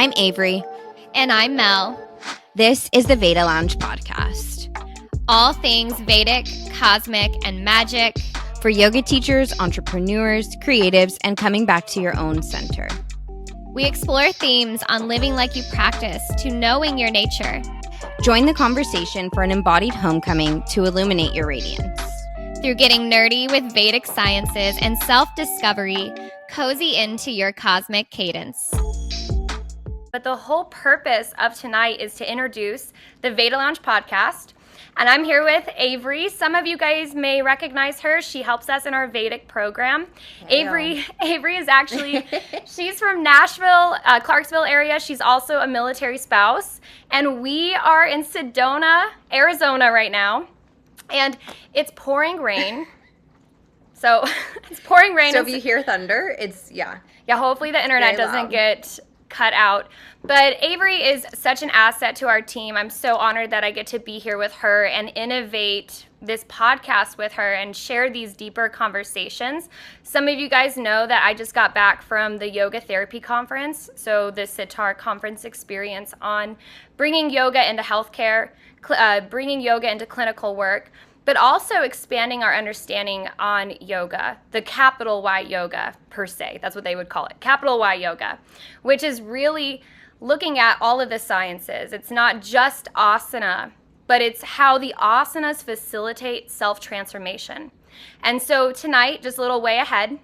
I'm Avery. And I'm Mel. This is the Veda Lounge podcast. All things Vedic, cosmic, and magic. For yoga teachers, entrepreneurs, creatives, and coming back to your own center. We explore themes on living like you practice to knowing your nature. Join the conversation for an embodied homecoming to illuminate your radiance. Through getting nerdy with Vedic sciences and self-discovery, cozy into your cosmic cadence. But the whole purpose of tonight is to introduce the Veda Lounge podcast. And I'm here with Avery. Some of you guys may recognize her. She helps us in our Vedic program. Avery is actually, she's from Nashville, Clarksville area. She's also a military spouse. And we are in Sedona, Arizona right now. And it's pouring rain. So it's pouring rain. So if you hear thunder, yeah, hopefully the internet doesn't get cut out. But Avery is such an asset to our team. I'm so honored that I get to be here with her and innovate this podcast with her and share these deeper conversations. Some of you guys know that I just got back from the yoga therapy conference, so the Sitar conference experience on bringing yoga into healthcare, bringing yoga into clinical work, but also expanding our understanding on yoga, the capital Y yoga per se. That's what they would call it, capital Y yoga, which is really looking at all of the sciences. It's not just asana, but it's how the asanas facilitate self-transformation. And so tonight, just a little way ahead,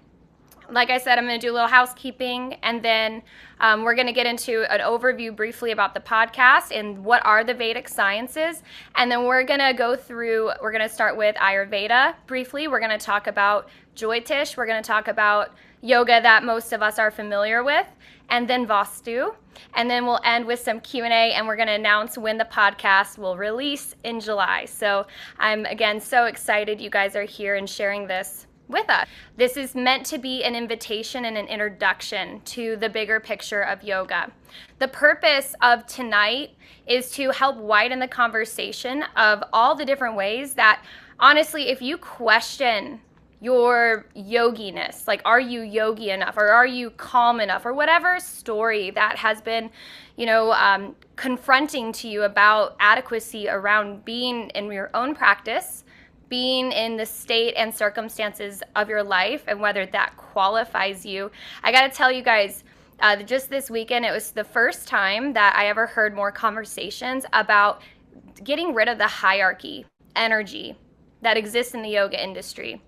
like I said, I'm going to do a little housekeeping, and then we're going to get into an overview briefly about the podcast and what are the Vedic sciences. And then we're going to start with Ayurveda briefly. We're going to talk about Jyotish. We're going to talk about yoga that most of us are familiar with, and then Vastu. And then we'll end with some Q&A, and we're going to announce when the podcast will release in July. So I'm, again, so excited you guys are here and sharing this with us. This is meant to be an invitation and an introduction to the bigger picture of yoga. The purpose of tonight is to help widen the conversation of all the different ways that, honestly, if you question your yoginess, like are you yogi enough, or are you calm enough, or whatever story that has been, confronting to you about adequacy around being in your own practice, being in the state and circumstances of your life, and whether that qualifies you. I got to tell you guys, just this weekend, it was the first time that I ever heard more conversations about getting rid of the hierarchy energy that exists in the yoga industry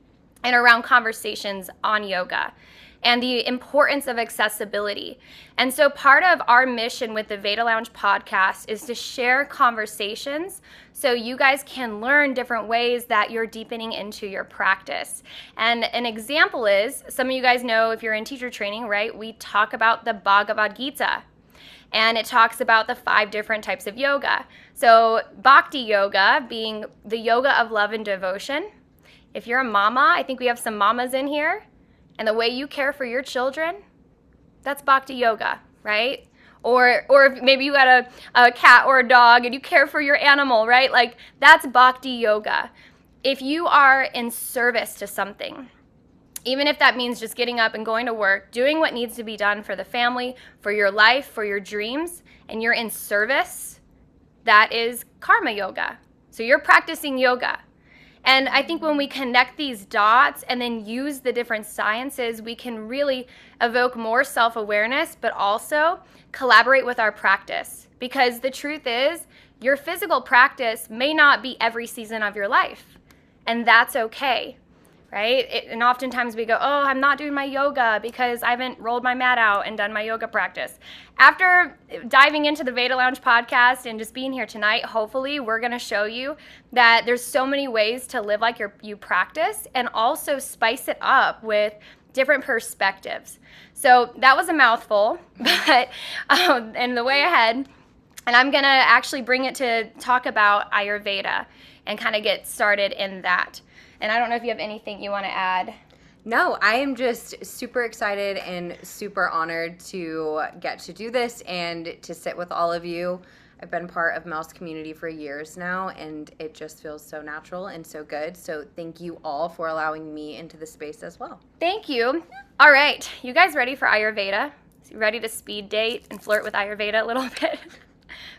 and around conversations on yoga and the importance of accessibility. And so part of our mission with the Veda Lounge podcast is to share conversations so you guys can learn different ways that you're deepening into your practice. And an example is, some of you guys know if you're in teacher training, right, we talk about the Bhagavad Gita. And it talks about the 5 different types of yoga. So Bhakti yoga being the yoga of love and devotion. If you're a mama, I think we have some mamas in here, and the way you care for your children, that's Bhakti yoga, right? Or if maybe you got a cat or a dog and you care for your animal, right? Like, that's Bhakti yoga. If you are in service to something, even if that means just getting up and going to work, doing what needs to be done for the family, for your life, for your dreams, and you're in service, that is karma yoga. So you're practicing yoga. And I think when we connect these dots and then use the different sciences, we can really evoke more self-awareness, but also collaborate with our practice. Because the truth is, your physical practice may not be every season of your life. And that's okay, right? And oftentimes we go, oh, I'm not doing my yoga because I haven't rolled my mat out and done my yoga practice. After diving into the Veda Lounge podcast and just being here tonight, hopefully we're going to show you that there's so many ways to live like you practice and also spice it up with different perspectives. So that was a mouthful, but in the way ahead, and I'm going to actually bring it to talk about Ayurveda and kind of get started in that. And I don't know if you have anything you want to add. No, I am just super excited and super honored to get to do this and to sit with all of you. I've been part of Mel's community for years now, and it just feels so natural and so good. So thank you all for allowing me into the space as well. Thank you. All right. You guys ready for Ayurveda? Ready to speed date and flirt with Ayurveda a little bit?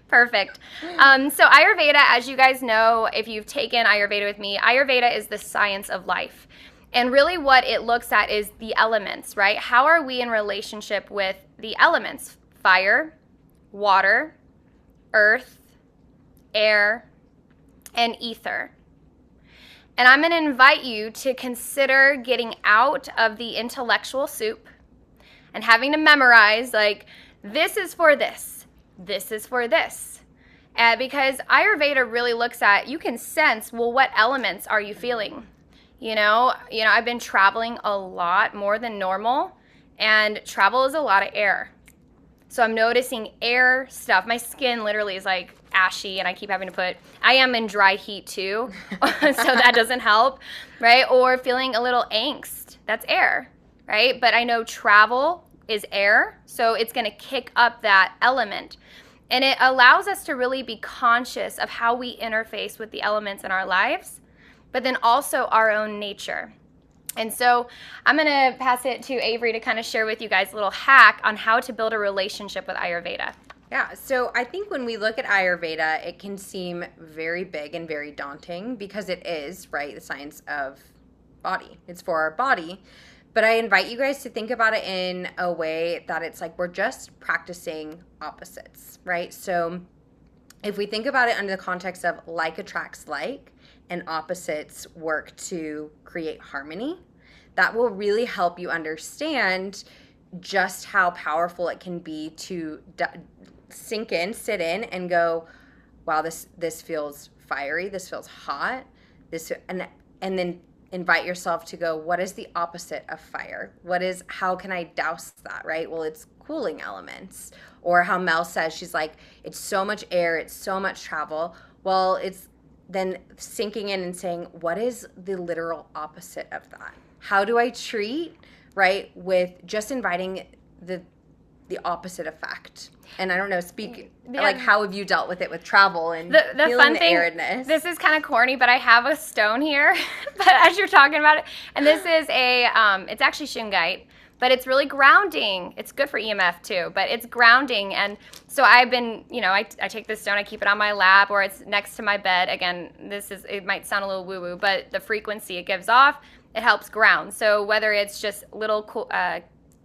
Perfect. So Ayurveda, as you guys know, if you've taken Ayurveda with me, Ayurveda is the science of life. And really what it looks at is the elements, right? How are we in relationship with the elements? Fire, water, earth, air, and ether. And I'm going to invite you to consider getting out of the intellectual soup and having to memorize, like, this is for this, this is for this. Because Ayurveda really looks at, you can sense, well, what elements are you feeling? You know, I've been traveling a lot more than normal, and travel is a lot of air. So I'm noticing air stuff. My skin literally is like ashy, and I keep having to I am in dry heat too, so that doesn't help, right? Or feeling a little angst, that's air, right? But I know travel is air, so it's gonna kick up that element. And it allows us to really be conscious of how we interface with the elements in our lives, but then also our own nature. And so I'm going to pass it to Avery to kind of share with you guys a little hack on how to build a relationship with Ayurveda. Yeah, so I think when we look at Ayurveda, it can seem very big and very daunting because it is, right, the science of body. It's for our body. But I invite you guys to think about it in a way that it's like we're just practicing opposites, right? So if we think about it under the context of like attracts like, and opposites work to create harmony, that will really help you understand just how powerful it can be to sink in, sit in, and go, wow, this feels fiery, this feels hot, and then invite yourself to go, what is the opposite of fire? How can I douse that, right? Well, it's cooling elements. Or how Mel says, she's like, it's so much air, it's so much travel. Well, it's then sinking in and saying, what is the literal opposite of that? How do I treat, right, with just inviting the opposite effect? And I don't know, like, how have you dealt with it with travel and the feeling fun the thing, aridness? This is kind of corny, but I have a stone here, but as you're talking about it, and this is it's actually shungite, but it's really grounding. It's good for EMF too, but it's grounding. And so I've been, I take this stone, I keep it on my lap, or it's next to my bed. Again, it might sound a little woo-woo, but the frequency it gives off, it helps ground. So whether it's just little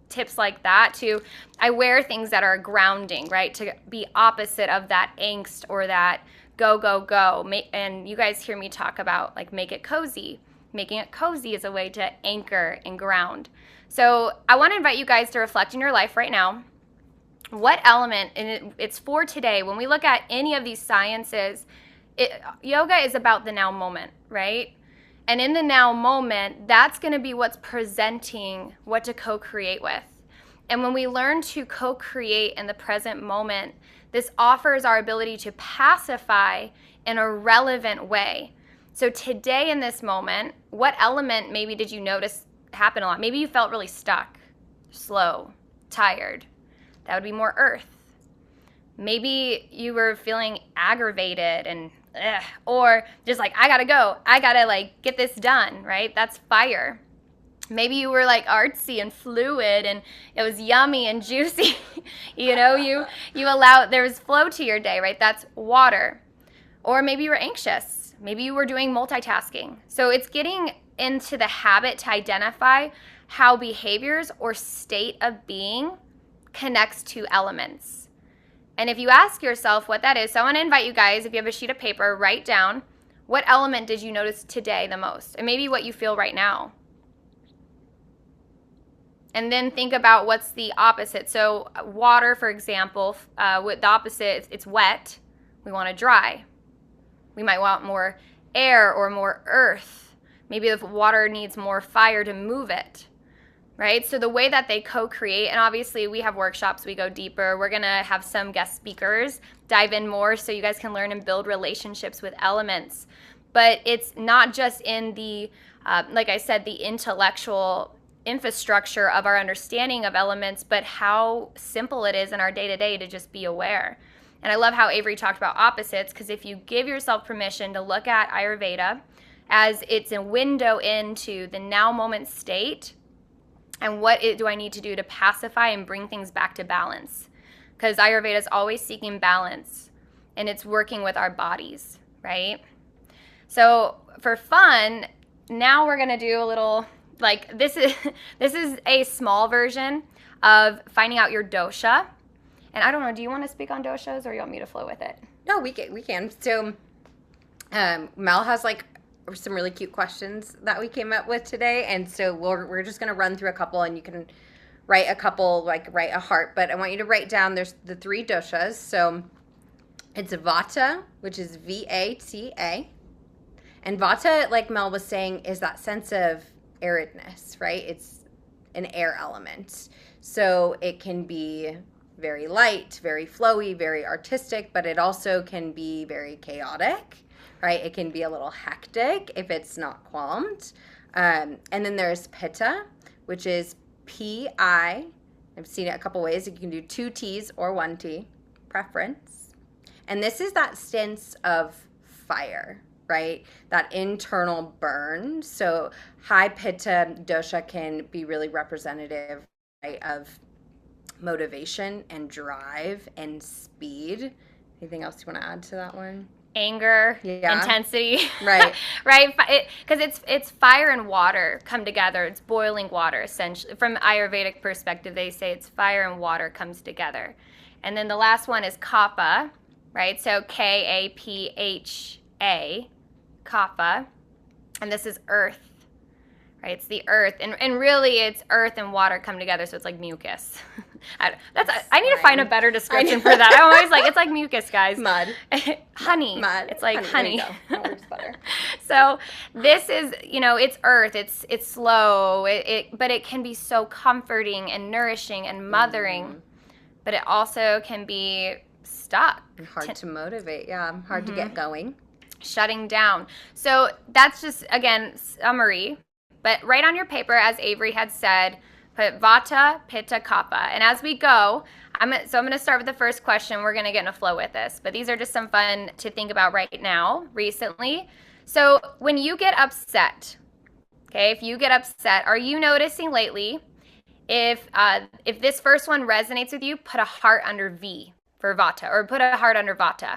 tips like that to, I wear things that are grounding, right? To be opposite of that angst or that go, go, go. And you guys hear me talk about like make it cozy. Making it cozy is a way to anchor and ground. So I want to invite you guys to reflect in your life right now. What element, and it's for today, when we look at any of these sciences, yoga is about the now moment, right? And in the now moment, that's going to be what's presenting what to co-create with. And when we learn to co-create in the present moment, this offers our ability to pacify in a relevant way. So today in this moment, what element maybe did you notice happen a lot? Maybe you felt really stuck, slow, tired. That would be more earth. Maybe you were feeling aggravated and or just like, I gotta go. I gotta like get this done, right? That's fire. Maybe you were like artsy and fluid and it was yummy and juicy. you allow, there was flow to your day, right? That's water. Or maybe you were anxious. Maybe you were doing multitasking. So it's getting into the habit to identify how behaviors or state of being connects to elements. And if you ask yourself what that is, so I want to invite you guys, if you have a sheet of paper, write down what element did you notice today the most, and maybe what you feel right now. And then think about what's the opposite. So water, for example, with the opposite, it's wet. We want to dry. We might want more air or more earth. Maybe the water needs more fire to move it. Right? So the way that they co-create, and obviously we have workshops, we go deeper. We're going to have some guest speakers dive in more so you guys can learn and build relationships with elements. But it's not just in the, like I said, the intellectual infrastructure of our understanding of elements, but how simple it is in our day-to-day to just be aware. And I love how Avery talked about opposites, because if you give yourself permission to look at Ayurveda as it's a window into the now moment state, And what do I need to do to pacify and bring things back to balance? Because Ayurveda is always seeking balance, and it's working with our bodies, right? So for fun, now we're gonna do a little, like, this is a small version of finding out your dosha. And I don't know, do you want to speak on doshas, or you want me to flow with it? No, we can. So Mel has like some really cute questions that we came up with today, and so we're just gonna run through a couple, and you can write a couple, like write a heart, but I want you to write down, there's the 3 doshas. So it's Vata, which is Vata. And Vata, like Mel was saying, is that sense of aridness, right? It's an air element. So it can be very light, very flowy, very artistic, but it also can be very chaotic, right? It can be a little hectic if it's not calmed. And then there's Pitta, which is P-I. I've seen it a couple ways. You can do 2 T's or 1 T, preference. And this is that sense of fire, right? That internal burn. So high Pitta dosha can be really representative, right, of motivation and drive and speed. Anything else you want to add to that one? Anger, intensity, right? Right, because it's fire and water come together. It's boiling water, essentially. From Ayurvedic perspective, they say it's fire and water comes together. And then the last one is kapha, right? So Kapha, kapha, and this is earth, right? It's the earth, and really it's earth and water come together, so it's like mucus. I need to find a better description for that. I'm always like, it's like mucus, guys. Mud. Honey. Mud. It's like honey. That works better. So this is, it's earth. It's slow. But it can be so comforting and nourishing and mothering. But it also can be stuck. Hard to motivate. Yeah. Hard to get going. Shutting down. So that's just, again, summary. But write on your paper, as Avery had said, put Vata, Pitta, Kapha. And as we go, I'm going to start with the first question. We're going to get in a flow with this. But these are just some fun to think about right now, recently. So when you get upset, okay, if you get upset, are you noticing lately, if this first one resonates with you, put a heart under V for Vata, or put a heart under Vata.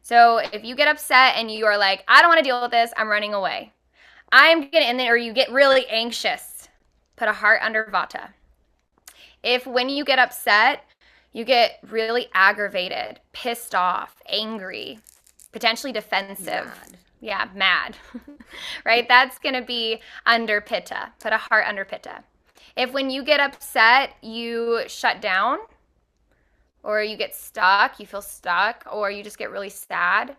So if you get upset and you are like, I don't want to deal with this, I'm running away. Or you get really anxious, put a heart under Vata. If when you get upset, you get really aggravated, pissed off, angry, potentially defensive. Mad. Yeah, mad. Right? That's going to be under Pitta. Put a heart under Pitta. If when you get upset, you shut down, or you get stuck, you feel stuck, or you just get really sad,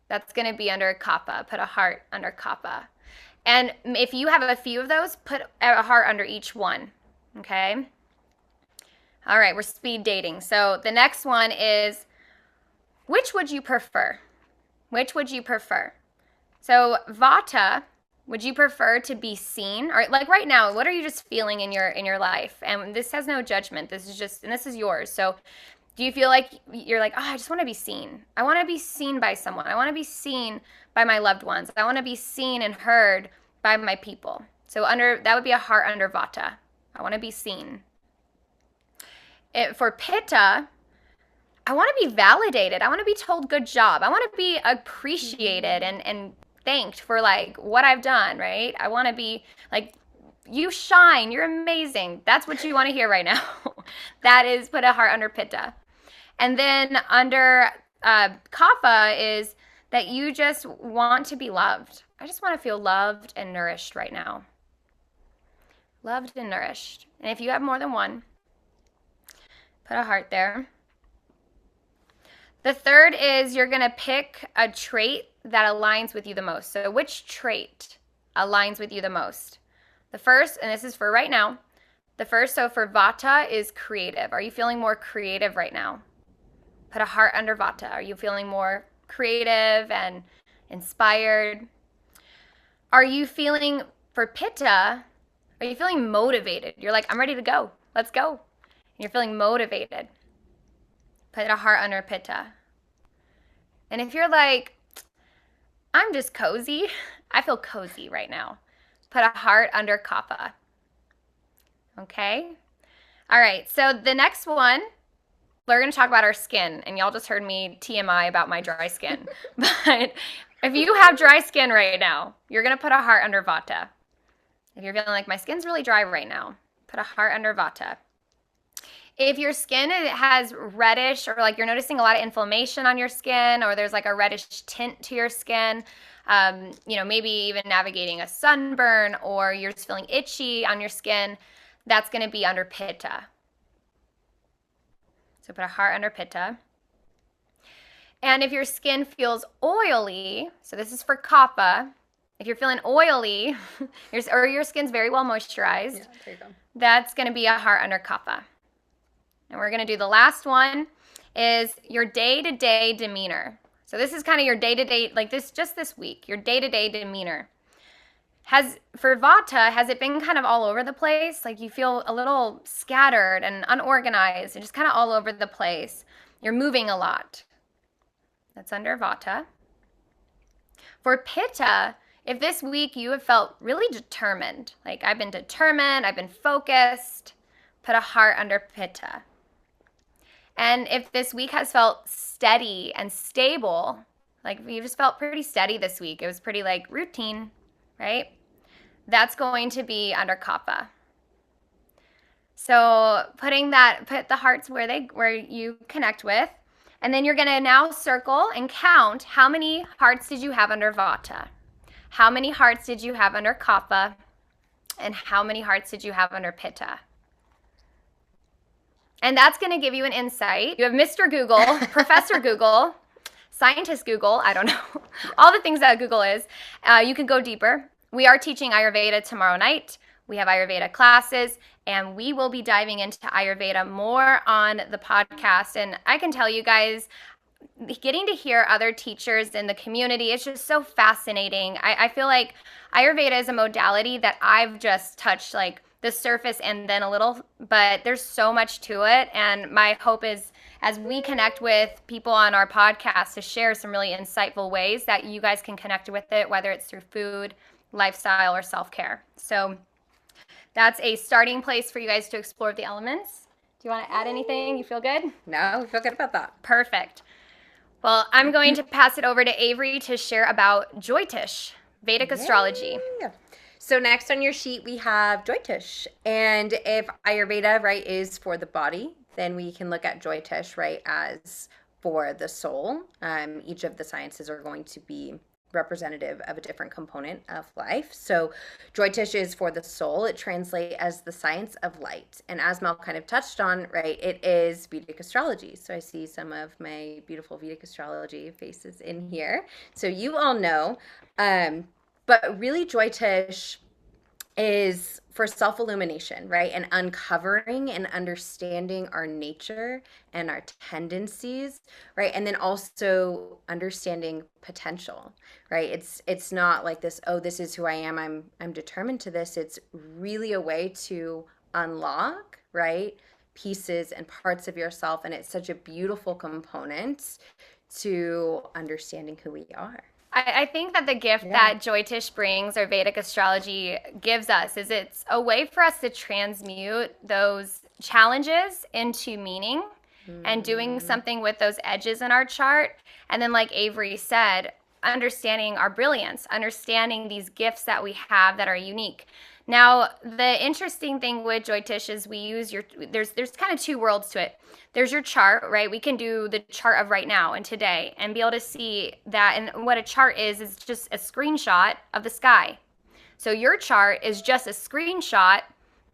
that's going to be under Kapha. Put a heart under Kapha. And if you have a few of those, put a heart under each one. Okay? All right, we're speed dating. So the next one is, which would you prefer? Which would you prefer? So Vata, would you prefer to be seen? Or like right now, what are you just feeling in your life? And this has no judgment. This is yours. So do you feel like you're like, oh, I just want to be seen. I want to be seen by someone. I want to be seen by my loved ones. I want to be seen and heard by my people. So that would be a heart under Vata. I want to be seen. For Pitta, I want to be validated. I want to be told good job. I want to be appreciated and thanked for like what I've done, right? I want to be like, you shine, you're amazing. That's what you want to hear right now. That is, put a heart under Pitta. And then under Kapha is that you just want to be loved. I just want to feel loved and nourished right now. Loved and nourished. And if you have more than one, put a heart there. The third is you're going to pick a trait that aligns with you the most. So which trait aligns with you the most? The first, and this is for right now, the first, so for Vata, is creative. Are you feeling more creative right now? Put a heart under Vata. Are you feeling more creative and inspired? Are you feeling, for Pitta, are you feeling motivated? You're like, I'm ready to go. Let's go. And you're feeling motivated. Put a heart under Pitta. And if you're like, I'm just cozy, I feel cozy right now, put a heart under Kapha. Okay. All right. So the next one, we're going to talk about our skin. And y'all just heard me TMI about my dry skin. But if you have dry skin right now, you're going to put a heart under Vata. If you're feeling like my skin's really dry right now, put a heart under Vata. If your skin has reddish, or like you're noticing a lot of inflammation on your skin, or there's like a reddish tint to your skin, maybe even navigating a sunburn, or you're just feeling itchy on your skin, that's going to be under Pitta. So put a heart under Pitta. And if your skin feels oily, so this is for Kapha, if you're feeling oily, or your skin's very well moisturized, there you go. That's going to be a heart under Kapha. And we're going to do the last one is your day-to-day demeanor. So this is kind of your day-to-day, like this week, your day-to-day demeanor. For Vata, has it been kind of all over the place? Like you feel a little scattered and unorganized and just kind of all over the place. You're moving a lot. That's under Vata. For Pitta, if this week you have felt really determined, like I've been determined, I've been focused, put a heart under Pitta. And if this week has felt steady and stable, like you just felt pretty steady this week, it was pretty like routine, right? That's going to be under Kapha. So put the hearts where you connect with, and then you're going to now circle and count how many hearts did you have under Vata, how many hearts did you have under Kapha, and how many hearts did you have under Pitta. And that's going to give you an insight. You have Mr. Google, Professor Google, Scientist Google, I don't know, all the things that Google is. You can go deeper. We are teaching Ayurveda tomorrow night. We have Ayurveda classes, and we will be diving into Ayurveda more on the podcast. And I can tell you guys, getting to hear other teachers in the community, it's just so fascinating. I feel like Ayurveda is a modality that I've just touched like the surface and then a little, but there's so much to it. And my hope is as we connect with people on our podcast to share some really insightful ways that you guys can connect with it, whether it's through food, lifestyle, or self-care. So that's a starting place for you guys to explore the elements. Do you want to add anything? You feel good? No, we feel good about that. Perfect. Well, I'm going to pass it over to Avery to share about Jyotish, Vedic astrology. So next on your sheet, we have Jyotish. And if Ayurveda, right, is for the body, then we can look at Jyotish, right, as for the soul. Each of the sciences are going to be representative of a different component of life. So Jyotish is for the soul. It translates as the science of light. And as Mel kind of touched on, right, it is Vedic astrology. So I see some of my beautiful Vedic astrology faces in here. So you all know. But really, Jyotish is for self-illumination, right? And uncovering and understanding our nature and our tendencies, right? And then also understanding potential, right? It's not like this, oh, this is who I am. I'm determined to this. It's really a way to unlock, right? Pieces and parts of yourself. And it's such a beautiful component to understanding who we are. I think that the gift that Jyotish brings, or Vedic astrology gives us, is it's a way for us to transmute those challenges into meaning and doing something with those edges in our chart. And then like Avery said, understanding our brilliance, understanding these gifts that we have that are unique. Now, the interesting thing with Jyotish is we use there's kind of two worlds to it. There's your chart, right? We can do the chart of right now and today and be able to see that. And what a chart is just a screenshot of the sky. So your chart is just a screenshot,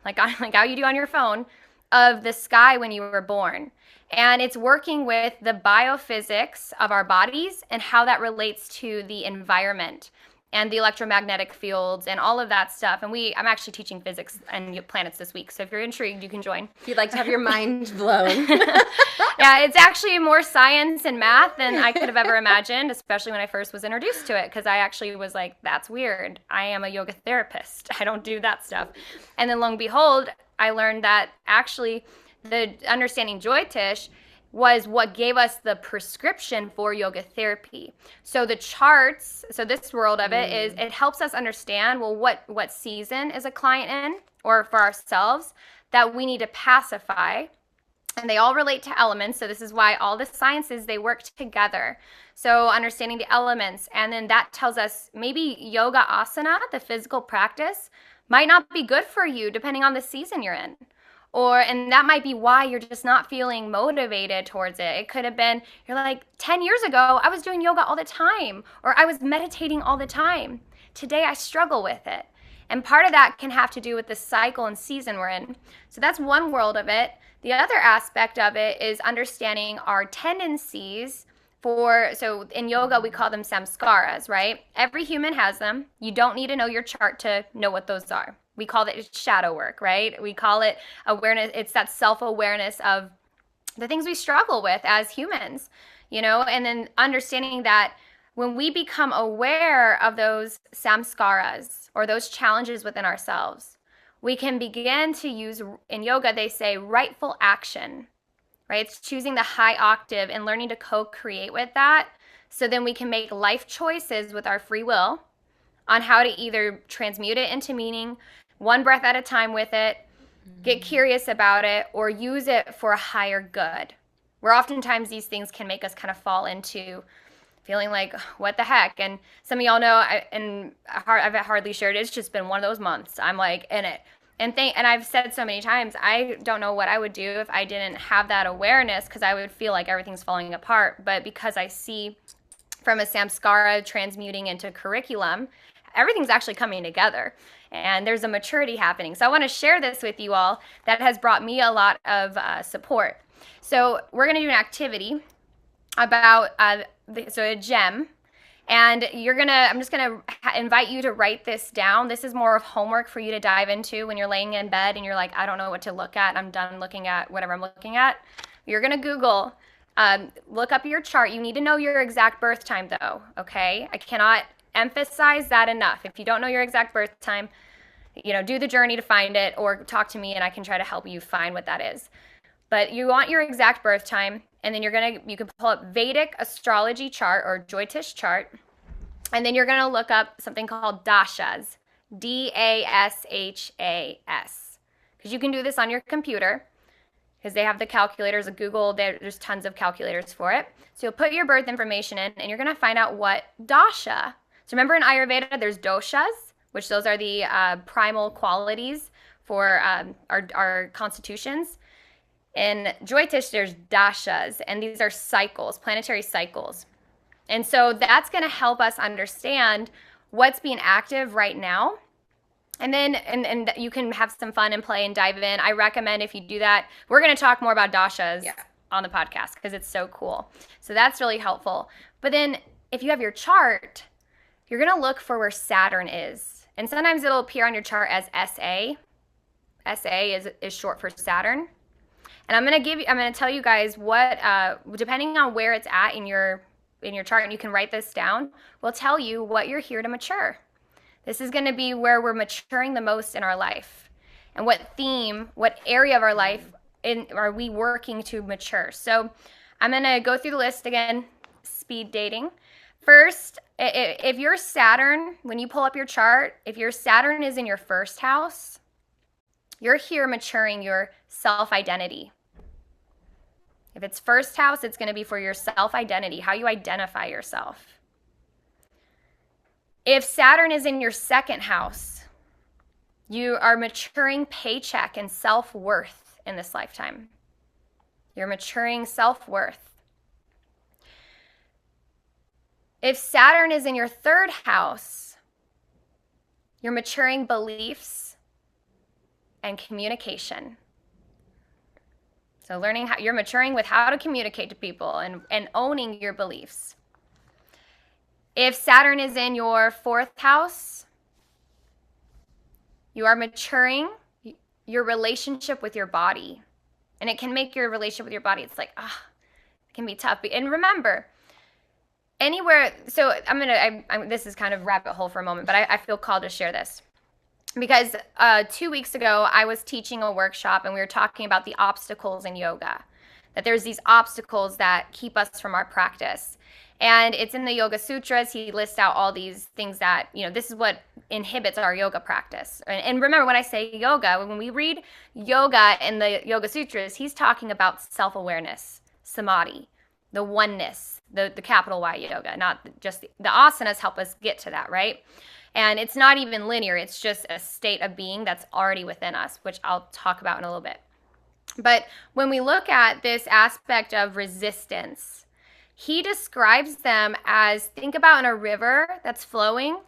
like how you do on your phone, of the sky when you were born. And it's working with the biophysics of our bodies and how that relates to the environment and the electromagnetic fields and all of that stuff. And I'm actually teaching physics and planets this week. So if you're intrigued, you can join. If you'd like to have your mind blown. Yeah, it's actually more science and math than I could have ever imagined, especially when I first was introduced to it, because I actually was like, that's weird. I am a yoga therapist. I don't do that stuff. And then lo and behold, I learned that actually the understanding Jyotish, was what gave us the prescription for yoga therapy. So the charts, so this world of it is, it helps us understand, well, what season is a client in, or for ourselves, that we need to pacify. And they all relate to elements. So this is why all the sciences, they work together. So understanding the elements, and then that tells us maybe yoga asana, the physical practice, might not be good for you depending on the season you're in. And that might be why you're just not feeling motivated towards it. It could have been, you're like, 10 years ago, I was doing yoga all the time, or I was meditating all the time. Today, I struggle with it. And part of that can have to do with the cycle and season we're in. So that's one world of it. The other aspect of it is understanding our tendencies so in yoga, we call them samskaras, right? Every human has them. You don't need to know your chart to know what those are. We call it shadow work, right? We call it awareness. It's that self-awareness of the things we struggle with as humans, and then understanding that when we become aware of those samskaras or those challenges within ourselves, we can begin to use, in yoga, they say rightful action, right? It's choosing the high octave and learning to co-create with that. So then we can make life choices with our free will on how to either transmute it into meaning, one breath at a time with it, get curious about it, or use it for a higher good. Where oftentimes these things can make us kind of fall into feeling like, what the heck? And some of y'all know, I've hardly shared it, it's just been one of those months. I'm like in it. And I've said so many times, I don't know what I would do if I didn't have that awareness, because I would feel like everything's falling apart. But because I see from a samskara transmuting into curriculum, everything's actually coming together. And there's a maturity happening. So I want to share this with you all that has brought me a lot of support. So we're going to do an activity about a gem. And I'm just gonna invite you to write this down. This is more of homework for you to dive into when you're laying in bed and you're like, I don't know what to look at. I'm done looking at whatever I'm looking at. You're gonna Google, look up your chart. You need to know your exact birth time though, okay? I cannot emphasize that enough. If you don't know your exact birth time, do the journey to find it, or talk to me and I can try to help you find what that is. But you want your exact birth time, and then you can pull up Vedic astrology chart or Jyotish chart, and then you're going to look up something called dashas, Dashas, because you can do this on your computer, because they have the calculators at Google. There's tons of calculators for it. So you'll put your birth information in, and you're going to find out what dasha. So remember in Ayurveda, there's doshas, which those are the primal qualities for our constitutions. In Jyotish, there's dashas, and these are cycles, planetary cycles. And so that's going to help us understand what's being active right now. And then and you can have some fun and play and dive in. I recommend if you do that, we're going to talk more about dashas on the podcast because it's so cool. So that's really helpful. But then if you have your chart, you're going to look for where Saturn is. And sometimes it'll appear on your chart as SA. SA is short for Saturn. And I'm going to tell you guys what, depending on where it's at in your chart, and you can write this down, will tell you what you're here to mature. This is going to be where we're maturing the most in our life, and what area of our life are we working to mature. So I'm going to go through the list again, speed dating. First, if your Saturn, when you pull up your chart, if your Saturn is in your first house, you're here maturing your self-identity. If it's first house, it's going to be for your self-identity, how you identify yourself. If Saturn is in your second house, you are maturing paycheck and self-worth in this lifetime. You're maturing self-worth. If Saturn is in your third house, you're maturing beliefs and communication. So learning how you're maturing with how to communicate to people and owning your beliefs. If Saturn is in your fourth house, you are maturing your relationship with your body. And it can make your relationship with your body, it's like, it can be tough. And remember, anywhere, so this is kind of rabbit hole for a moment, but I feel called to share this. Because 2 weeks ago, I was teaching a workshop and we were talking about the obstacles in yoga. that there's these obstacles that keep us from our practice. And it's in the Yoga Sutras. He lists out all these things that, this is what inhibits our yoga practice. And remember, when I say yoga, when we read yoga in the Yoga Sutras, he's talking about self-awareness, samadhi, the oneness, the capital Y yoga, not just the asanas help us get to that, right? And it's not even linear. It's just a state of being that's already within us, which I'll talk about in a little bit. But when we look at this aspect of resistance, he describes them as, think about in a river that's flowing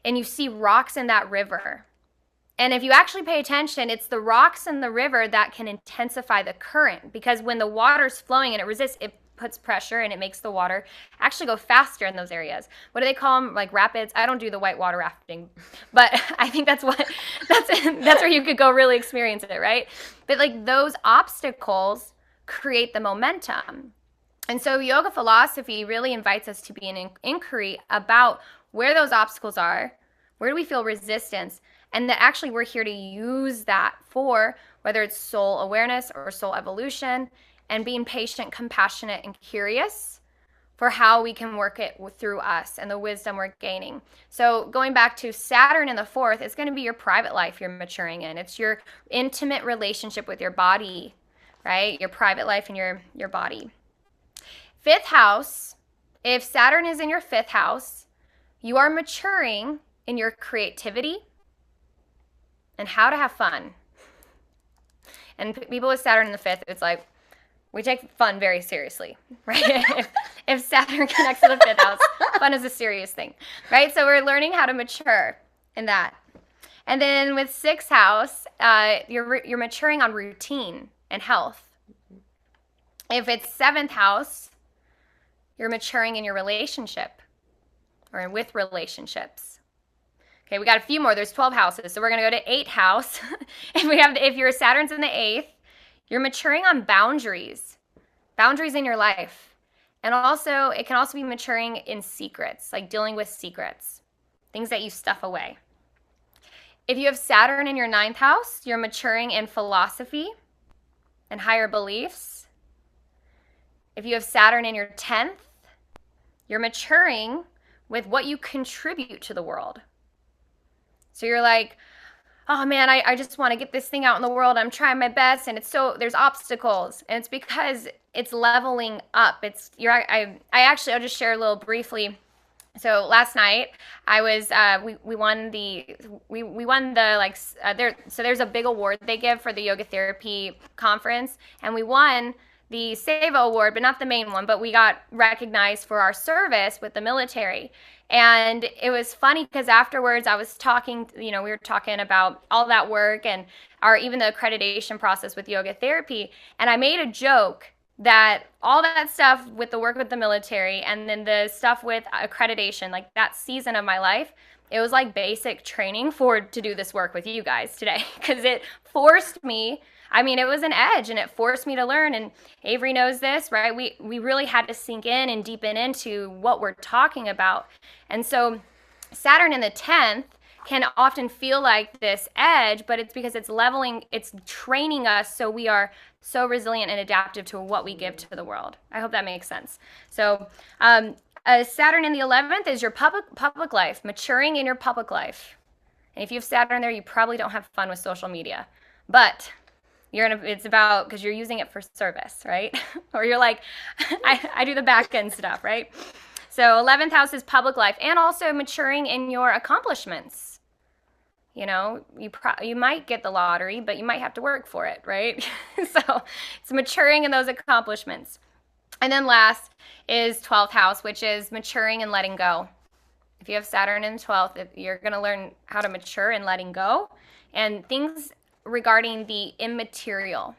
and you see rocks in that river. And if you actually pay attention, it's the rocks in the river that can intensify the current, because when the water's flowing and it resists, it puts pressure and it makes the water actually go faster in those areas. What do they call them? Like rapids? I don't do the whitewater rafting, but I think that's where you could go really experience it, right? But like those obstacles create the momentum. And so yoga philosophy really invites us to be an inquiry about where those obstacles are, where do we feel resistance, and that actually we're here to use that for whether it's soul awareness or soul evolution, and being patient, compassionate, and curious for how we can work it through us and the wisdom we're gaining. So going back to Saturn in the 4th, it's going to be your private life you're maturing in. It's your intimate relationship with your body, right? Your private life and your body. 5th house, if Saturn is in your 5th house, you are maturing in your creativity and how to have fun. And people with Saturn in the 5th, it's like, we take fun very seriously, right? if Saturn connects to the 5th house, fun is a serious thing, right? So we're learning how to mature in that. And then with 6th house, you're maturing on routine and health. If it's 7th house, you're maturing in your relationship or with relationships. Okay, we got a few more. There's 12 houses, so we're going to go to 8th house. If your Saturn's in the 8th, you're maturing on boundaries in your life. And also, it can also be maturing in secrets, like dealing with secrets, things that you stuff away. If you have Saturn in your 9th house, you're maturing in philosophy and higher beliefs. If you have Saturn in your 10th, you're maturing with what you contribute to the world. So you're like, oh man, I just want to get this thing out in the world. I'm trying my best, and there's obstacles, and it's because it's leveling up. I'll just share a little briefly. So last night I was we won the there's a big award they give for the yoga therapy conference, and we won the SEVA award, but not the main one, but we got recognized for our service with the military. And it was funny because afterwards I was talking, we were talking about all that work and even the accreditation process with yoga therapy. And I made a joke that all that stuff with the work with the military and then the stuff with accreditation, like that season of my life, it was like basic training to do this work with you guys today, because it forced me. It was an edge, and it forced me to learn, and Avery knows this, right? We really had to sink in and deepen into what we're talking about. And so Saturn in the 10th can often feel like this edge, but it's because it's training us so we are so resilient and adaptive to what we give to the world. I hope that makes sense. So Saturn in the 11th is your public life, maturing in your public life. And if you have Saturn there, you probably don't have fun with social media, but it's about, because you're using it for service, right? Or you're like, I do the back end stuff, right? So 11th house is public life, and also maturing in your accomplishments. You might get the lottery, but you might have to work for it, right? So it's maturing in those accomplishments. And then last is 12th house, which is maturing and letting go. If you have Saturn in 12th, you're going to learn how to mature in letting go and things regarding the immaterial.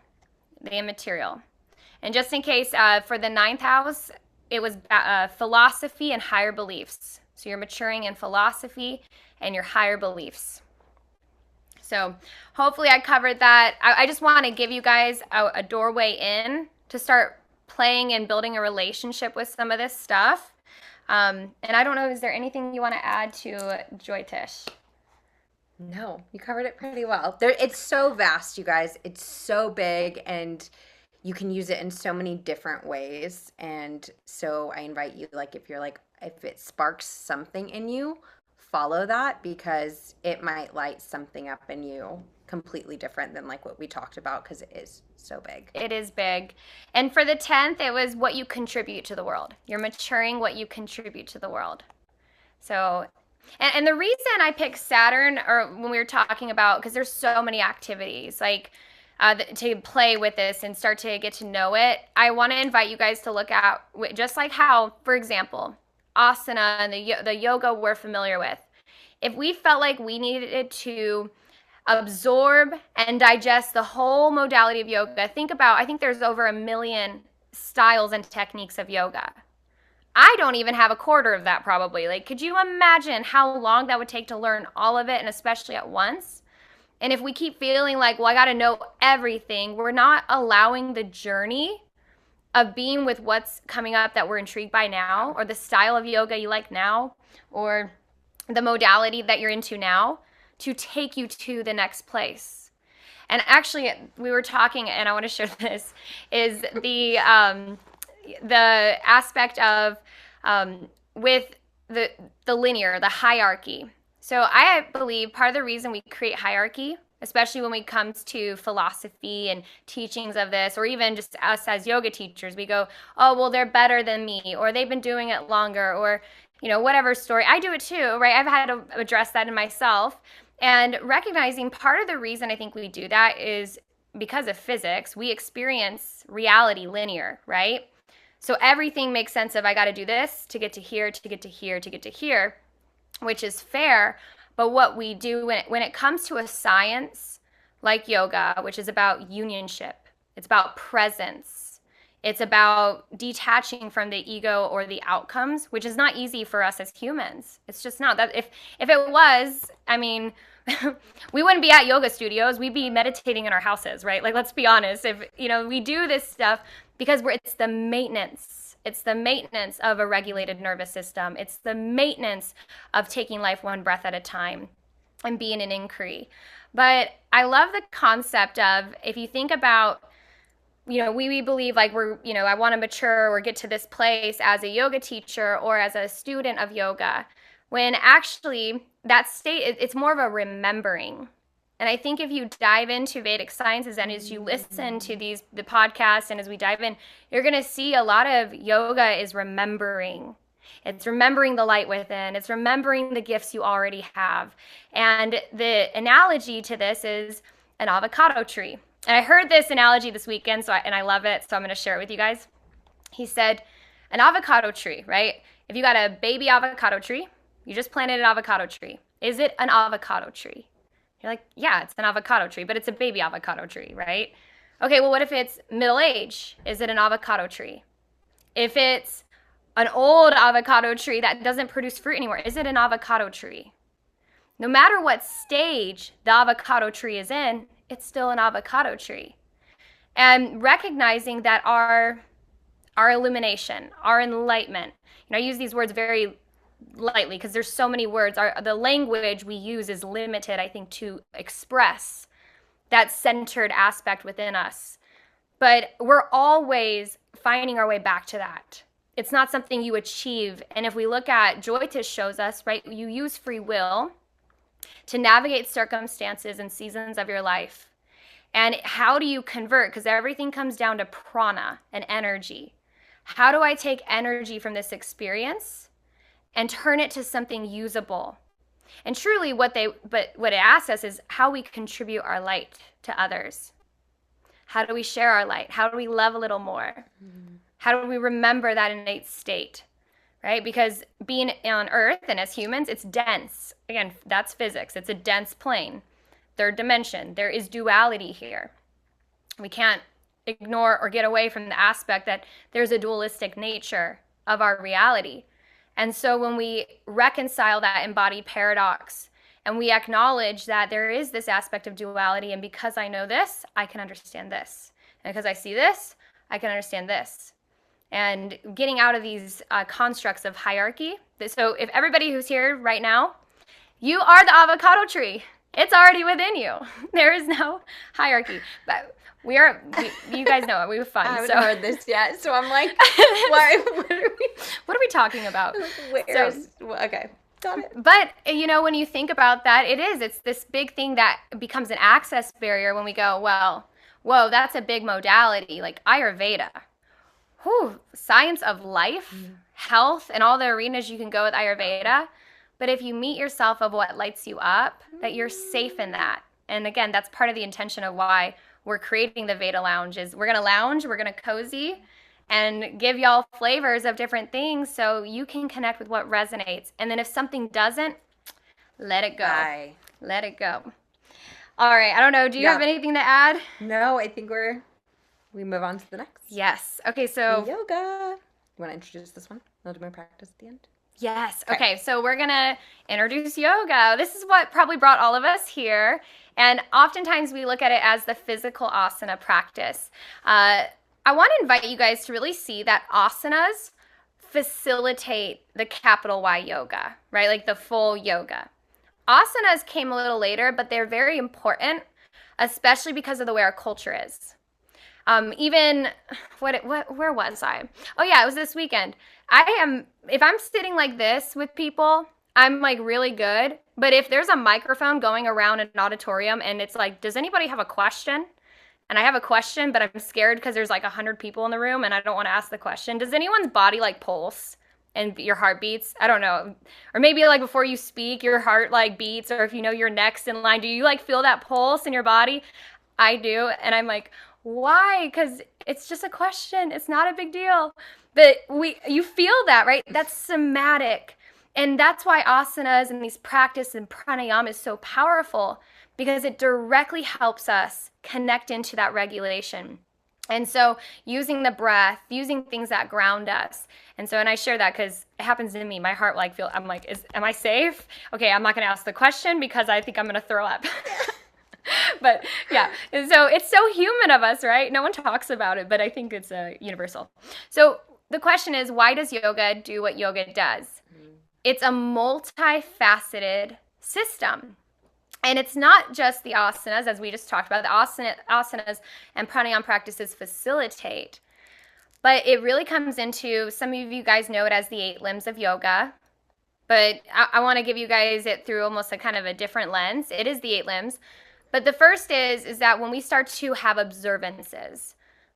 And just in case, for the 9th house, it was philosophy and higher beliefs. So you're maturing in philosophy and your higher beliefs. So hopefully I covered that. I just want to give you guys a doorway in to start playing and building a relationship with some of this stuff. And I don't know, is there anything you want to add to Joy Tish? No, you covered it pretty well. It's so vast, you guys. It's so big, and you can use it in so many different ways. And so I invite you, like, if you're like, if it sparks something in you, follow that, because it might light something up in you completely different than like what we talked about, because it is so big. It is big. And for the 10th, it was what you contribute to the world. You're maturing what you contribute to the world. So, and the reason I picked Saturn, or when we were talking about, because there's so many activities, like to play with this and start to get to know it, I want to invite you guys to look at, just like how, for example, asana and the yoga we're familiar with. If we felt like we needed to absorb and digest the whole modality of yoga, I think there's over 1 million styles and techniques of yoga. I don't even have a quarter of that probably. Like, could you imagine how long that would take to learn all of it, and especially at once? And if we keep feeling like, well, I got to know everything, we're not allowing the journey of being with what's coming up that we're intrigued by now, or the style of yoga you like now, or the modality that you're into now, to take you to the next place. And actually, we were talking, and I want to share this, is the aspect of with the linear, the hierarchy. So I believe part of the reason we create hierarchy, especially when it comes to philosophy and teachings of this, or even just us as yoga teachers, we go, oh, well, they're better than me, or they've been doing it longer, or, you know, whatever story. I do it too, right? I've had to address that in myself. And recognizing part of the reason I think we do that is because of physics. We experience reality linear, right? So everything makes sense of, I got to do this to get to here, to get to here, to get to here, which is fair. But what we do when it comes to a science like yoga, which is about unionship, it's about presence, it's about detaching from the ego or the outcomes, which is not easy for us as humans. It's just not. That if it was, I mean, we wouldn't be at yoga studios. We'd be meditating in our houses, right? Like, let's be honest. If, you know, we do this stuff because it's the maintenance. It's the maintenance of a regulated nervous system. It's the maintenance of taking life one breath at a time and being an inquiry. But I love the concept of, if you think about, you know, we believe like we're, you know, I want to mature or get to this place as a yoga teacher or as a student of yoga, when actually that state, it's more of a remembering. And I think if you dive into Vedic sciences, and as you listen to the podcast, and as we dive in, you're going to see a lot of yoga is remembering. It's remembering the light within. It's remembering the gifts you already have. And the analogy to this is an avocado tree. And I heard this analogy this weekend, and I love it, so I'm going to share it with you guys. He said, an avocado tree, right? If you got a baby avocado tree, you just planted an avocado tree. Is it an avocado tree? You're like, yeah, it's an avocado tree, but it's a baby avocado tree, right? Okay, well, what if it's middle age? Is it an avocado tree? If it's an old avocado tree that doesn't produce fruit anymore, is it an avocado tree? No matter what stage the avocado tree is in, it's still an avocado tree. And recognizing that our illumination, our enlightenment, you know, I use these words very lightly because there's so many words. The language we use is limited, I think, to express that centered aspect within us. But we're always finding our way back to that. It's not something you achieve. And if we look at, Joytish shows us, right, you use free will to navigate circumstances and seasons of your life. And how do you convert? Because everything comes down to prana and energy. How do I take energy from this experience and turn it to something usable? And truly what it asks us is how we contribute our light to others. How do we share our light? How do we love a little more? Mm-hmm. How do we remember that innate state, right? Because being on Earth and as humans, it's dense. Again, that's physics. It's a dense plane. Third dimension. There is duality here. We can't ignore or get away from the aspect that there's a dualistic nature of our reality. And so when we reconcile that embodied paradox and we acknowledge that there is this aspect of duality, and because I know this, I can understand this. And because I see this, I can understand this. And getting out of these constructs of hierarchy. So if everybody who's here right now, you are the avocado tree. It's already within you. There is no hierarchy. But you guys know it. We have fun. I haven't heard this yet, so I'm like, what are we talking about? Okay, got it. But, when you think about that, it's this big thing that becomes an access barrier when we go, well, whoa, that's a big modality, like Ayurveda. Whew, science of life, health, and all the arenas you can go with Ayurveda. But if you meet yourself of what lights you up, that you're safe in that. And again, that's part of the intention of why we're creating the Veda Lounge is we're going to lounge, we're going to cozy, and give y'all flavors of different things so you can connect with what resonates. And then if something doesn't, let it go. Bye. Let it go. All right. I don't know. Do you have anything to add? No, I think we move on to the next. Yes. Okay, so yoga. You want to introduce this one? I'll do my practice at the end. Yes. Okay, so we're going to introduce yoga. This is what probably brought all of us here. And oftentimes we look at it as the physical asana practice. I want to invite you guys to really see that asanas facilitate the capital Y yoga, right? Like the full yoga. Asanas came a little later, but they're very important, especially because of the way our culture is. Where was I? Oh yeah, it was this weekend. If I'm sitting like this with people, I'm like really good. But if there's a microphone going around an auditorium and it's like, does anybody have a question? And I have a question, but I'm scared because there's like 100 people in the room and I don't want to ask the question. Does anyone's body like pulse and your heart beats? I don't know. Or maybe like before you speak, your heart like beats, or if you know you're next in line, do you like feel that pulse in your body? I do. And I'm like, why? Because it's just a question. It's not a big deal. But you feel that, right? That's somatic. And that's why asanas and these practice and pranayama is so powerful, because it directly helps us connect into that regulation. And so using the breath, using things that ground us. And I share that because it happens to me. My heart I'm like, am I safe? Okay, I'm not going to ask the question because I think I'm going to throw up. But yeah, so it's so human of us, right? No one talks about it, but I think it's universal. So the question is, why does yoga do what yoga does? It's a multifaceted system. And it's not just the asanas, as we just talked about. The asanas and pranayama practices facilitate. But it really comes into, some of you guys know it as the 8 limbs of yoga. But I want to give you guys it through almost a kind of a different lens. It is the 8 limbs. But the first is that when we start to have observances.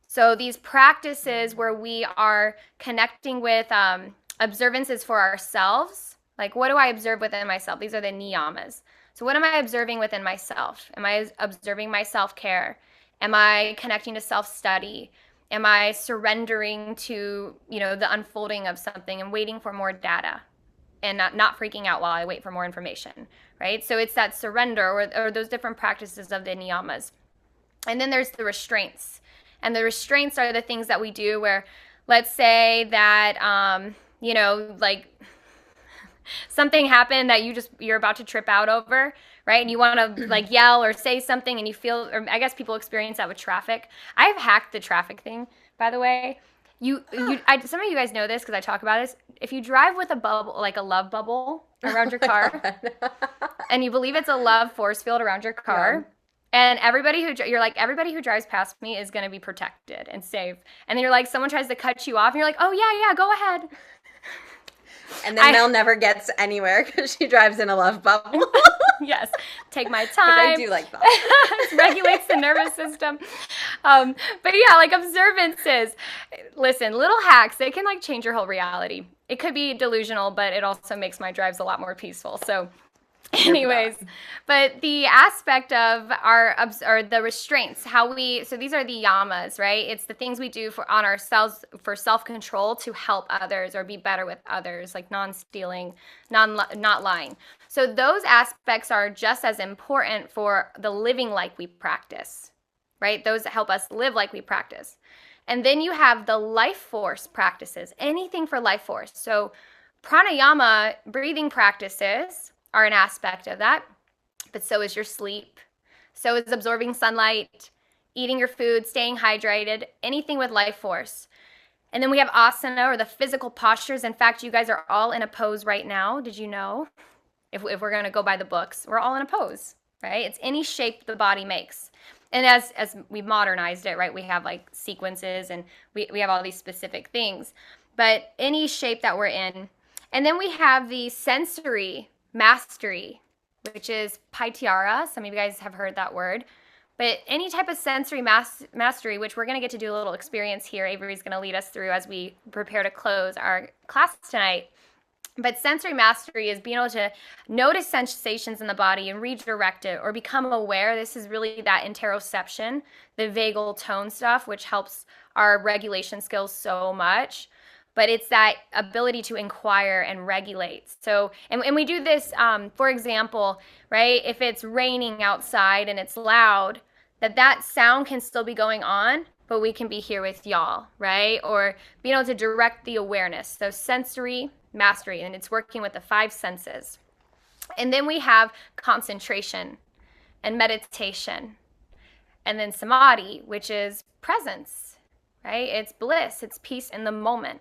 So these practices where we are connecting with observances for ourselves. Like, what do I observe within myself? These are the niyamas. So what am I observing within myself? Am I observing my self-care? Am I connecting to self-study? Am I surrendering to, the unfolding of something and waiting for more data and not freaking out while I wait for more information, right? So it's that surrender or those different practices of the niyamas. And then there's the restraints. And the restraints are the things that we do where, let's say that, like something happened that you're about to trip out over, right? And you want to like yell or say something and you feel, or I guess people experience that with traffic. I've hacked the traffic thing, by the way. Some of you guys know this because I talk about this. If you drive with a bubble, like a love bubble around your car, and you believe it's a love force field around your car, and everybody who drives past me is going to be protected and safe. And then you're like, someone tries to cut you off, and you're like, oh yeah, go ahead. And then Mel never gets anywhere because she drives in a love bubble. Yes, take my time. But I do like that. It regulates the nervous system. But yeah, like observances. Listen, little hacks, they can like change your whole reality. It could be delusional, but it also makes my drives a lot more peaceful. So anyways, but the aspect of the restraints, so these are the yamas, right? It's the things we do on ourselves for self-control to help others or be better with others, like non-stealing, not lying. So those aspects are just as important for the living like we practice, right? Those help us live like we practice. And then you have the life force practices, anything for life force. So pranayama, breathing practices, are an aspect of that, but so is your sleep, so is absorbing sunlight, eating your food, staying hydrated, anything with life force. And then we have asana, or the physical postures. In fact, you guys are all in a pose right now. Did you know? If we're going to go by the books, we're all in a pose. right? It's any shape the body makes. And as we've modernized it, right, we have like sequences and we have all these specific things. But any shape that we're in. And then we have the sensory mastery, which is Paitiara. Some of you guys have heard that word. But any type of sensory mastery, which we're going to get to do a little experience here, Avery's going to lead us through as we prepare to close our class tonight. But sensory mastery is being able to notice sensations in the body and redirect it or become aware. This is really that interoception, the vagal tone stuff, which helps our regulation skills so much. But it's that ability to inquire and regulate. So, and we do this, for example, right? If it's raining outside and it's loud, that sound can still be going on, but we can be here with y'all, right? Or being able to direct the awareness. So sensory mastery, and it's working with the 5 senses. And then we have concentration and meditation. And then samadhi, which is presence, right? It's bliss, it's peace in the moment.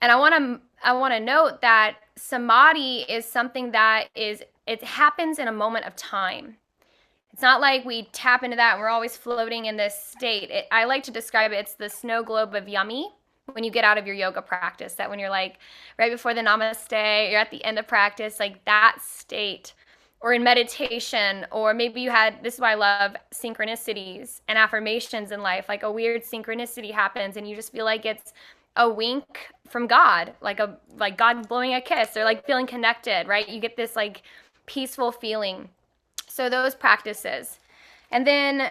And I want to note that samadhi is something that it happens in a moment of time. It's not like we tap into that and we're always floating in this state. I like to describe it, it's the snow globe of yummy when you get out of your yoga practice, that when you're like right before the namaste, you're at the end of practice, like that state. Or in meditation, or maybe this is why I love synchronicities and affirmations in life, like a weird synchronicity happens and you just feel like it's a wink from God, like God blowing a kiss, or like feeling connected, right? You get this like peaceful feeling. So those practices. And then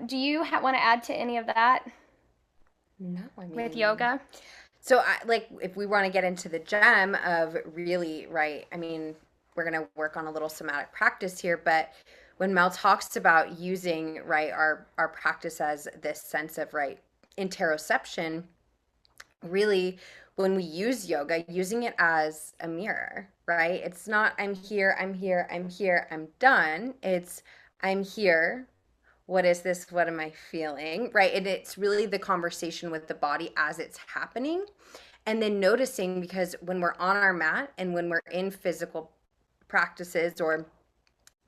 do you want to add to any of that? No, I mean, with yoga? So if we want to get into the gem of really, right, I mean, we're going to work on a little somatic practice here, but when Mel talks about using, right, our practice as this sense of, right, interoception, really, when we use yoga, using it as a mirror, right? It's not I'm here, I'm here, I'm here, I'm done. It's I'm here. What is this? What am I feeling? Right? And it's really the conversation with the body as it's happening. And then noticing, because when we're on our mat and when we're in physical practices or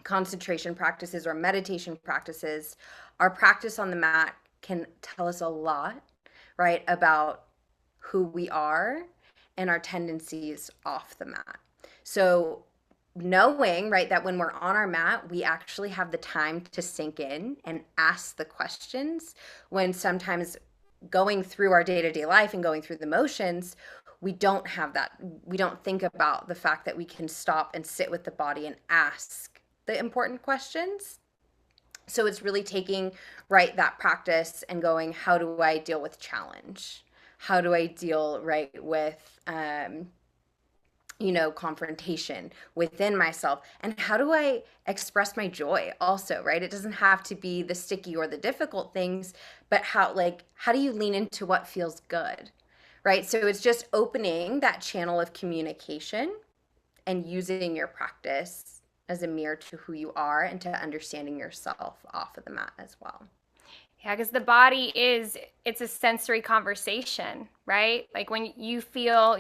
concentration practices or meditation practices, our practice on the mat can tell us a lot, right, about who we are and our tendencies off the mat. So knowing, right, that when we're on our mat, we actually have the time to sink in and ask the questions, when sometimes going through our day-to-day life and going through the motions, we don't have that. We don't think about the fact that we can stop and sit with the body and ask the important questions. So it's really taking, right, that practice and going, how do I deal with challenge? How do I deal, right, with, confrontation within myself? And how do I express my joy also, right? It doesn't have to be the sticky or the difficult things, but how do you lean into what feels good, right? So it's just opening that channel of communication and using your practice as a mirror to who you are and to understanding yourself off of the mat as well. Yeah, because the body it's a sensory conversation, right? Like when you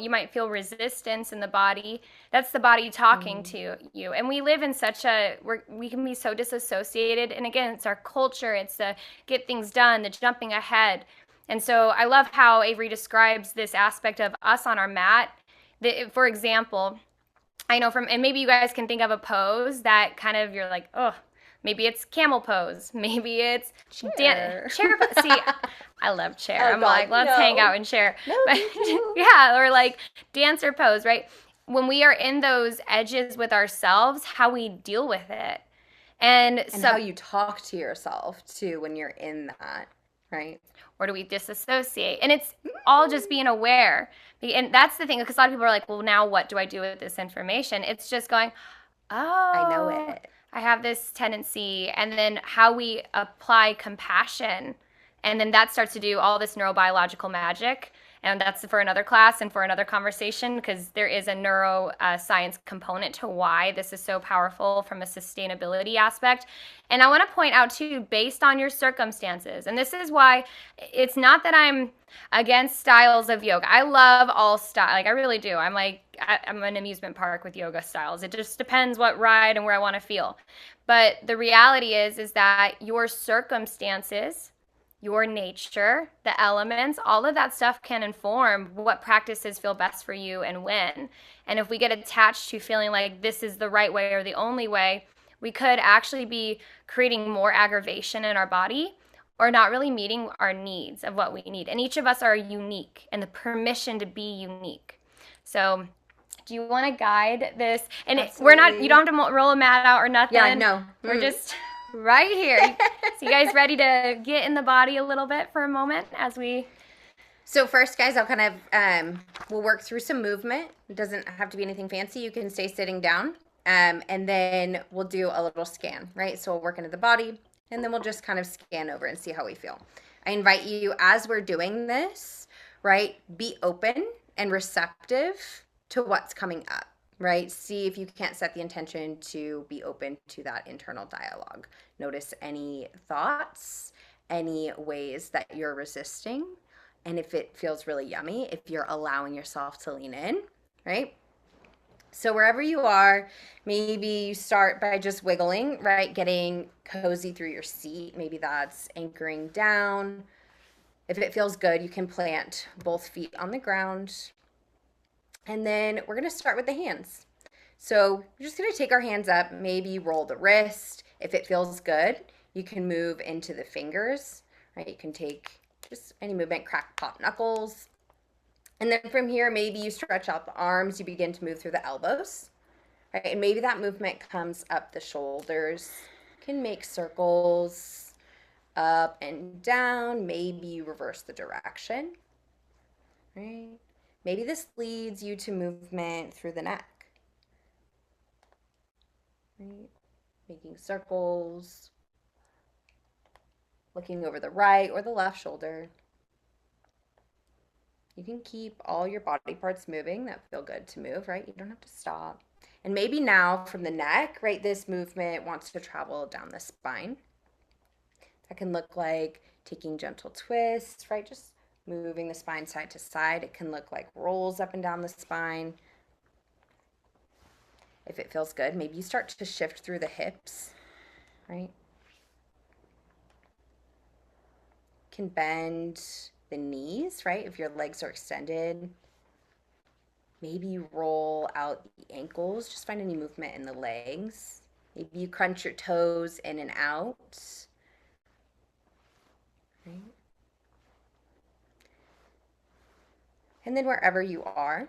might feel resistance in the body, that's the body talking to you. And we live in we can be so disassociated. And again, it's our culture, it's the get things done, the jumping ahead. And so I love how Avery describes this aspect of us on our mat. For example, I know and maybe you guys can think of a pose that kind of you're like, oh, maybe it's camel pose. Maybe it's chair. See, I love chair. Oh, I'm God, like, let's hang out and chair. No, yeah, or like dancer pose, right? When we are in those edges with ourselves, how we deal with it. And so, how you talk to yourself too when you're in that, right? Or do we disassociate? And it's all just being aware. And that's the thing, because a lot of people are like, well, now what do I do with this information? It's just going, oh, I know it. I have this tendency. And then how we apply compassion. And then that starts to do all this neurobiological magic. And that's for another class and for another conversation, because there is a neuroscience component to why this is so powerful from a sustainability aspect. And I want to point out too, based on your circumstances, and this is why it's not that I'm against styles of yoga. I love all style. Like I really do. I'm an amusement park with yoga styles. It just depends what ride and where I want to feel. But the reality is that your circumstances, your nature, the elements, all of that stuff can inform what practices feel best for you and when. And if we get attached to feeling like this is the right way or the only way, we could actually be creating more aggravation in our body or not really meeting our needs of what we need. And each of us are unique, and the permission to be unique. So do you want to guide this? And we're not, you don't have to roll a mat out or nothing. Yeah, no. We're just right here. So you guys ready to get in the body a little bit for a moment as we... So first, guys, I'll kind of, we'll work through some movement. It doesn't have to be anything fancy. You can stay sitting down. And then we'll do a little scan, right? So we'll work into the body, and then we'll just kind of scan over and see how we feel. I invite you, as we're doing this, right, be open and receptive to what's coming up, right? See if you can't set the intention to be open to that internal dialogue. Notice any thoughts, any ways that you're resisting, and if it feels really yummy, if you're allowing yourself to lean in, right? So wherever you are, maybe you start by just wiggling, right? Getting cozy through your seat. Maybe that's anchoring down. If it feels good, you can plant both feet on the ground. And then we're going to start with the hands. So we're just going to take our hands up, maybe roll the wrist. If it feels good, you can move into the fingers, right? You can take just any movement, crack, pop, knuckles. And then from here, maybe you stretch out the arms, you begin to move through the elbows, right? And maybe that movement comes up the shoulders, you can make circles up and down, maybe you reverse the direction, right? Maybe this leads you to movement through the neck, right? Making circles, looking over the right or the left shoulder. You can keep all your body parts moving that feel good to move, right? You don't have to stop. And maybe now from the neck, right, this movement wants to travel down the spine. That can look like taking gentle twists, right? Just moving the spine side to side. It can look like rolls up and down the spine. If it feels good, maybe you start to shift through the hips, right? You can bend the knees, right? If your legs are extended, maybe you roll out the ankles. Just find any movement in the legs. Maybe you crunch your toes in and out, right? And then wherever you are,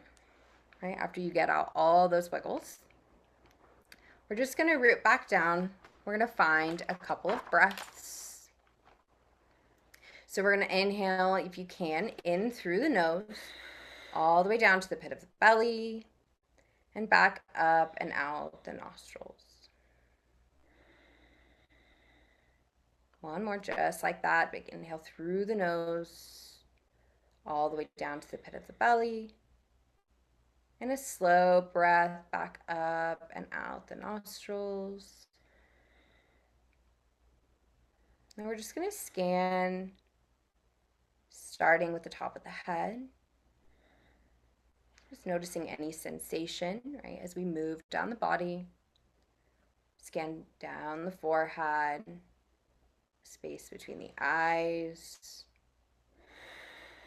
right, after you get out all those wiggles, we're just going to root back down. We're going to find a couple of breaths. So we're going to inhale, if you can, in through the nose, all the way down to the pit of the belly, and back up and out the nostrils. One more, just like that. Big inhale through the nose, all the way down to the pit of the belly. And a slow breath back up and out the nostrils. Now we're just going to scan, starting with the top of the head. Just noticing any sensation, right, as we move down the body. Scan down the forehead, space between the eyes,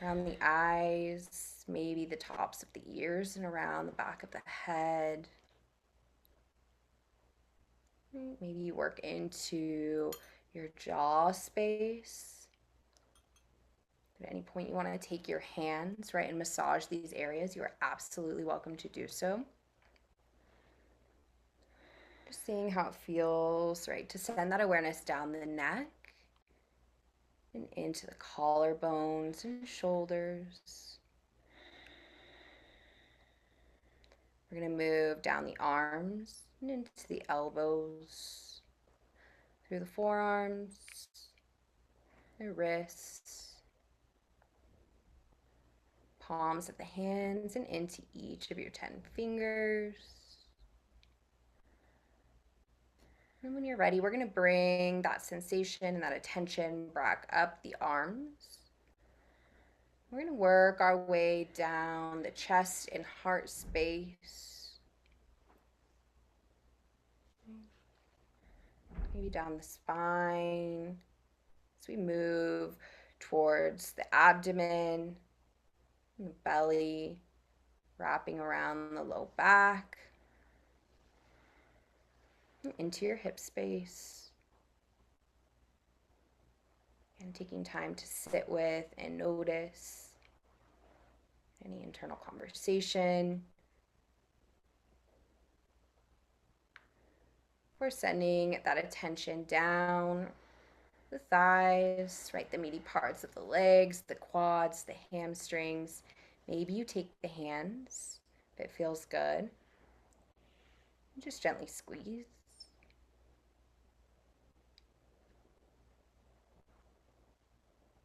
around the eyes, maybe the tops of the ears and around the back of the head. Maybe you work into your jaw space. At any point you want to take your hands, right, and massage these areas, you are absolutely welcome to do so. Just seeing how it feels, right, to send that awareness down the neck and into the collarbones and shoulders. We're going to move down the arms and into the elbows, through the forearms, the wrists, palms of the hands and into each of your 10 fingers. And when you're ready, we're going to bring that sensation and that attention back up the arms. We're going to work our way down the chest and heart space. Maybe down the spine. As we move towards the abdomen, and the belly, wrapping around the low back, and into your hip space. And taking time to sit with and notice any internal conversation. We're sending that attention down the thighs, right? The meaty parts of the legs, the quads, the hamstrings. Maybe you take the hands if it feels good. Just gently squeeze.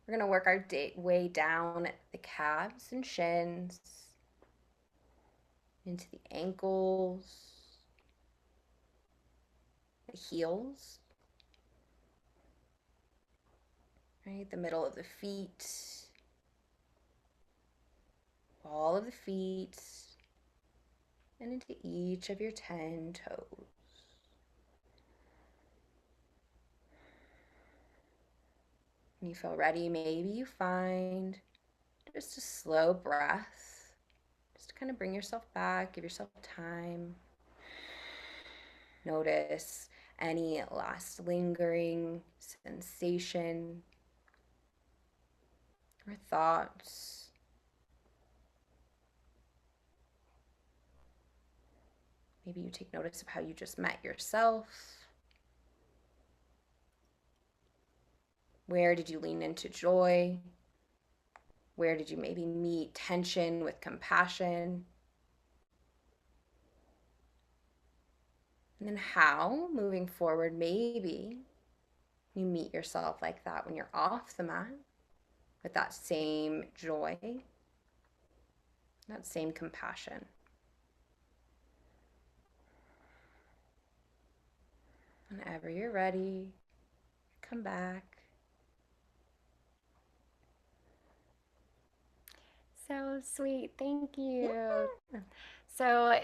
We're going to work our way down the calves and shins, into the ankles, the heels, right? The middle of the feet, all of the feet, and into each of your 10 toes. When you feel ready, maybe you find just a slow breath, just to kind of bring yourself back, give yourself time. Notice any last lingering sensation or thoughts. Maybe you take notice of how you just met yourself. Where did you lean into joy? Where did you maybe meet tension with compassion? And then how, moving forward, maybe you meet yourself like that when you're off the mat, with that same joy, that same compassion. Whenever you're ready, come back. So sweet. Thank you. So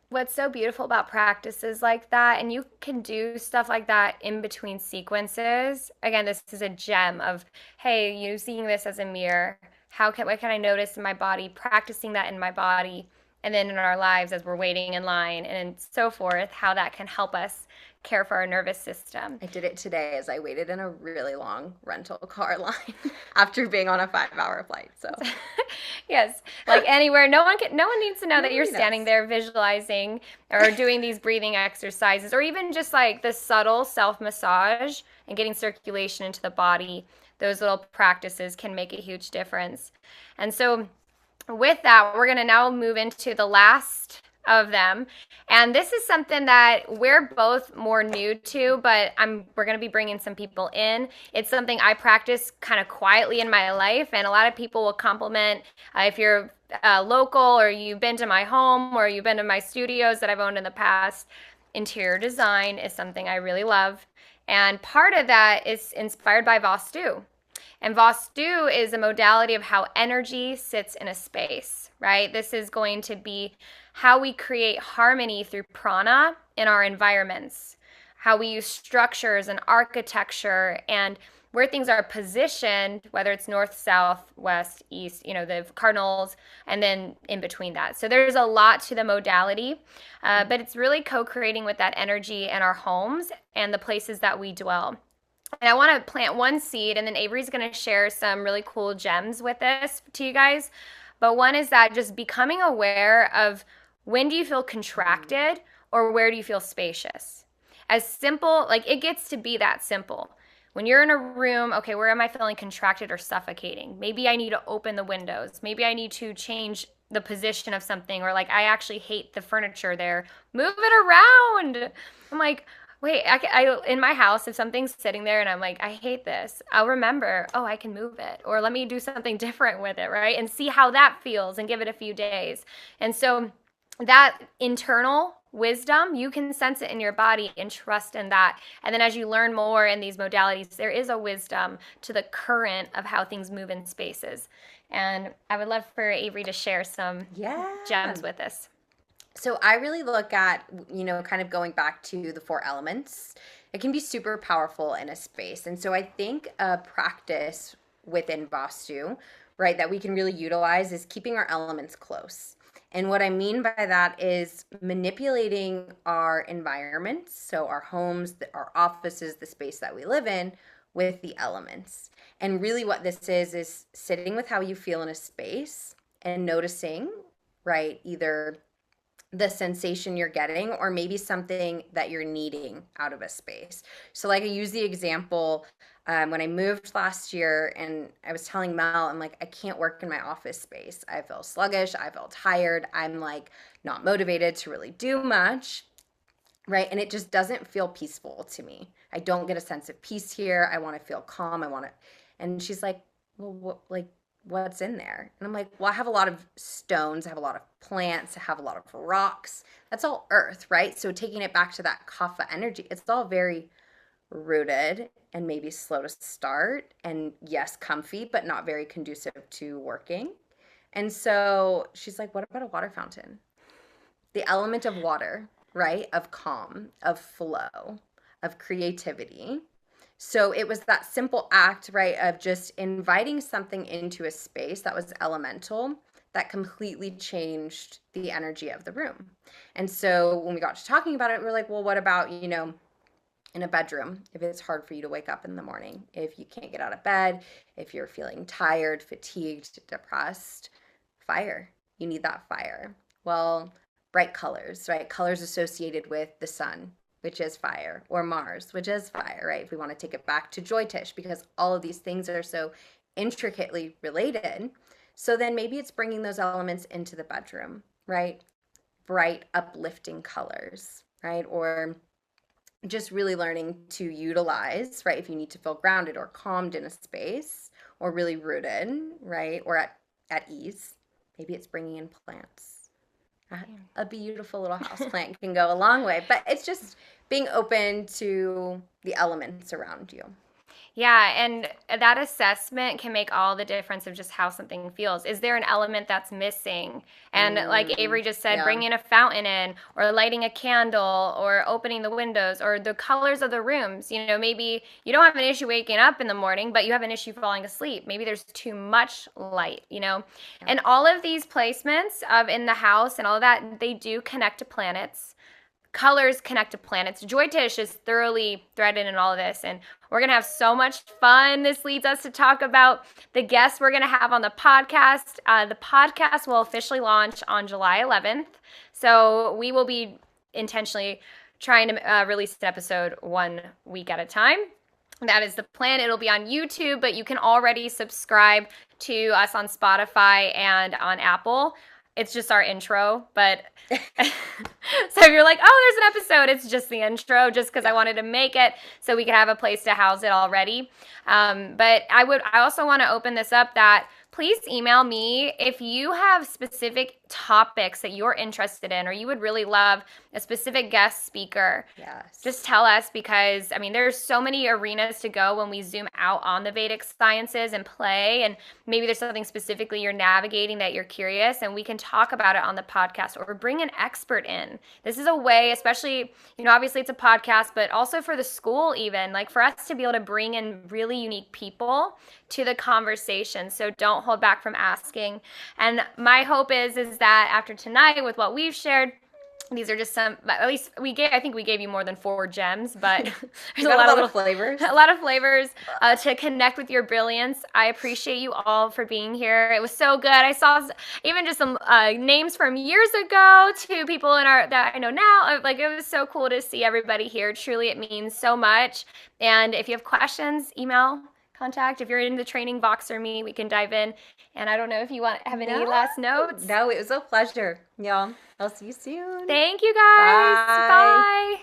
what's so beautiful about practices like that, and you can do stuff like that in between sequences. Again, this is a gem of, hey, you seeing this as a mirror. What can I notice in my body, practicing that in my body, and then in our lives as we're waiting in line and so forth, how that can help us care for our nervous system. I did it today as I waited in a really long rental car line after being on a 5-hour flight. So yes, like anywhere, no one needs to know that you're standing there visualizing or doing these breathing exercises, or even just like the subtle self-massage and getting circulation into the body. Those little practices can make a huge difference. And so with that, we're going to now move into the last of them. And this is something that we're both more new to, but we're going to be bringing some people in. It's something I practice kind of quietly in my life, and a lot of people will compliment if you're local or you've been to my home or you've been to my studios that I've owned in the past. Interior design is something I really love. And part of that is inspired by Vastu. And Vastu is a modality of how energy sits in a space, right? This is going to be how we create harmony through prana in our environments, how we use structures and architecture, and where things are positioned, whether it's north, south, west, east, the cardinals, and then in between that. So there's a lot to the modality, but it's really co-creating with that energy in our homes and the places that we dwell. And I want to plant one seed, and then Avery's going to share some really cool gems with this to you guys. But one is that just becoming aware of, when do you feel contracted or where do you feel spacious? As simple, like it gets to be that simple. When you're in a room, okay, where am I feeling contracted or suffocating? Maybe I need to open the windows. Maybe I need to change the position of something, or like I actually hate the furniture there. Move it around. I'm like, Wait, in my house, if something's sitting there and I'm like, I hate this, I'll remember, oh, I can move it, or let me do something different with it, right? And see how that feels and give it a few days. And so that internal wisdom, you can sense it in your body and trust in that. And then as you learn more in these modalities, there is a wisdom to the current of how things move in spaces. And I would love for Avery to share some gems with us. So I really look at, kind of going back to the four elements. It can be super powerful in a space. And so I think a practice within Vastu, right, that we can really utilize is keeping our elements close. And what I mean by that is manipulating our environments, so our homes, our offices, the space that we live in, with the elements. And really what this is sitting with how you feel in a space and noticing, right, either the sensation you're getting or maybe something that you're needing out of a space. So like I use the example when I moved last year and I was telling Mel, I'm like, I can't work in my office space. I feel sluggish. I feel tired. I'm like not motivated to really do much. Right. And it just doesn't feel peaceful to me. I don't get a sense of peace here. I want to feel calm. I want to. And she's like, well, what's in there? And I'm like, well, I have a lot of stones. I have a lot of plants. I have a lot of rocks. That's all earth, right? So taking it back to that kapha energy, it's all very rooted and maybe slow to start. And yes, comfy, but not very conducive to working. And so she's like, what about a water fountain? The element of water, right? Of calm, of flow, of creativity. So it was that simple act, right, of just inviting something into a space that was elemental that completely changed the energy of the room. And so when we got to talking about it, we were like, well, what about, in a bedroom, if it's hard for you to wake up in the morning, if you can't get out of bed, if you're feeling tired, fatigued, depressed, fire. You need that fire. Well, bright colors, right? Colors associated with the sun, which is fire, or Mars, which is fire, right? If we want to take it back to Joy Tish, because all of these things are so intricately related. So then maybe it's bringing those elements into the bedroom, right? Bright, uplifting colors, right? Or just really learning to utilize, right? If you need to feel grounded or calmed in a space or really rooted, right? Or at ease, maybe it's bringing in plants. A beautiful little house plant can go a long way, but it's just being open to the elements around you. Yeah, and that assessment can make all the difference of just how something feels. Is there an element that's missing? And like Avery just said, bringing a fountain in, or lighting a candle, or opening the windows, or the colors of the rooms. Maybe you don't have an issue waking up in the morning, but you have an issue falling asleep. Maybe there's too much light, And all of these placements of in the house and all of that, they do connect to planets. Colors connect to planets. Joy Tish is thoroughly threaded in all of this, and we're going to have so much fun. This leads us to talk about the guests we're going to have on the podcast. The podcast will officially launch on July 11th, so we will be intentionally trying to release an episode 1 week at a time. That is the plan. It'll be on YouTube, but you can already subscribe to us on Spotify and on Apple. It's just our intro, but so if you're like, oh, there's an episode, it's just the intro, just because I wanted to make it so we could have a place to house it already. But I also want to open this up that please email me if you have specific topics that you're interested in, or you would really love a specific guest speaker. Yes. Just tell us, because there's so many arenas to go when we zoom out on the Vedic sciences and play, and maybe there's something specifically you're navigating that you're curious, and we can talk about it on the podcast, or bring an expert in. This is a way, especially, obviously it's a podcast, but also for the school, even like for us to be able to bring in really unique people to the conversation. So don't hold back from asking. And my hope is that after tonight, with what we've shared, these are just some, at least I think we gave you more than 4 gems, but there's a lot of flavors. A lot of flavors to connect with your brilliance. I appreciate you all for being here. It was so good. I saw even just some names from years ago to people that I know now. Like, it was so cool to see everybody here. Truly, it means so much. And if you have questions, email, contact. If you're in the training box or me, we can dive in. And I don't know if you have any last notes. No, it was a pleasure, y'all. I'll see you soon. Thank you, guys. Bye. Bye.